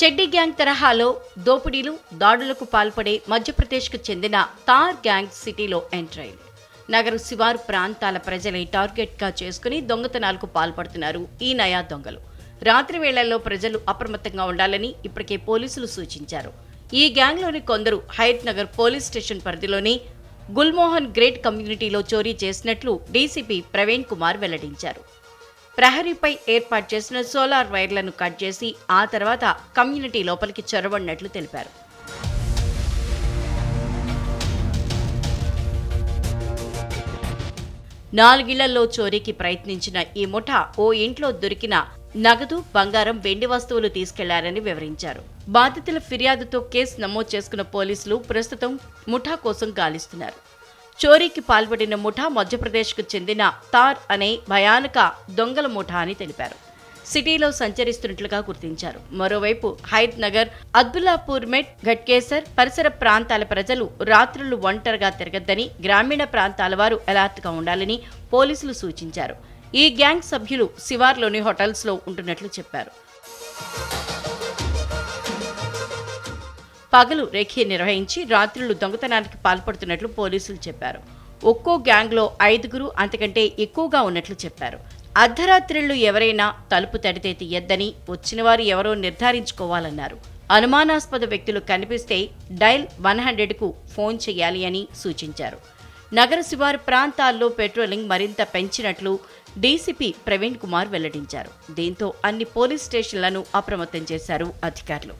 చెడ్డీ gang తరహాలో దోపిడీలు, దాడులకు పాల్పడే మధ్యప్రదేశ్కు చెందిన తార్ గ్యాంగ్ సిటీలో ఎంటర్ అయింది. నగర శివారు ప్రాంతాల ప్రజలే టార్గెట్గా చేసుకుని దొంగతనాలకు పాల్పడుతున్నారు ఈ నయా దొంగలు. రాత్రి వేళల్లో ప్రజలు అప్రమత్తంగా ఉండాలని ఇప్పటికే పోలీసులు సూచించారు. ఈ గ్యాంగ్లోని కొందరు హయత్ నగర్ పోలీస్ స్టేషన్ పరిధిలోని గుల్మోహన్ గ్రేట్ కమ్యూనిటీలో చోరీ చేసినట్లు డీసీపీ ప్రవీణ్ కుమార్ వెల్లడించారు. ప్రహరీపై ఏర్పాటు చేసిన సోలార్ వైర్లను కట్ చేసి ఆ తర్వాత కమ్యూనిటీ లోపలికి చొరబడినట్లు తెలిపారు. నాలుగిళ్లలో చోరీకి ప్రయత్నించిన ఈ ముఠా ఓ ఇంట్లో దొరికిన నగదు, బంగారం, వెండి వస్తువులు తీసుకెళ్లారని వివరించారు. బాధితుల ఫిర్యాదుతో కేసు నమోదు చేసుకున్న పోలీసులు ప్రస్తుతం ముఠా కోసం గాలిస్తున్నారు. చోరీకి పాల్పడిన ముఠా మధ్యప్రదేశ్కు చెందిన తార్ అనే భయానక దొంగల ముఠా అని తెలిపారు. సిటీలో సంచరిస్తున్నట్లుగా గుర్తించారు. మరోవైపు హయత్ నగర్, అబ్దుల్లాపూర్ మెట్, ఘట్కేసర్ పరిసర ప్రాంతాల ప్రజలు రాత్రులు ఒంటరిగా తిరగద్దని, గ్రామీణ ప్రాంతాల వారు అలర్ట్గా ఉండాలని పోలీసులు సూచించారు. ఈ గ్యాంగ్ సభ్యులు శివార్లోని హోటల్స్లో ఉంటున్నట్లు చెప్పారు. పగలు రేఖీ నిర్వహించి రాత్రులు దొంగతనానికి పాల్పడుతున్నట్లు పోలీసులు చెప్పారు. ఒక్కో గ్యాంగ్లో 5 అంతకంటే ఎక్కువగా ఉన్నట్లు చెప్పారు. అర్ధరాత్రిళ్లు ఎవరైనా తలుపు తడితే తీయద్దని, వచ్చిన వారు ఎవరో నిర్ధారించుకోవాలన్నారు. అనుమానాస్పద వ్యక్తులు కనిపిస్తే డైల్ 100కు ఫోన్ చేయాలి అని సూచించారు. నగర శివారు ప్రాంతాల్లో పెట్రోలింగ్ మరింత పెంచినట్లు డీసీపీ ప్రవీణ్ కుమార్ వెల్లడించారు. దీంతో అన్ని పోలీస్ స్టేషన్లను అప్రమత్తం చేశారు అధికారులు.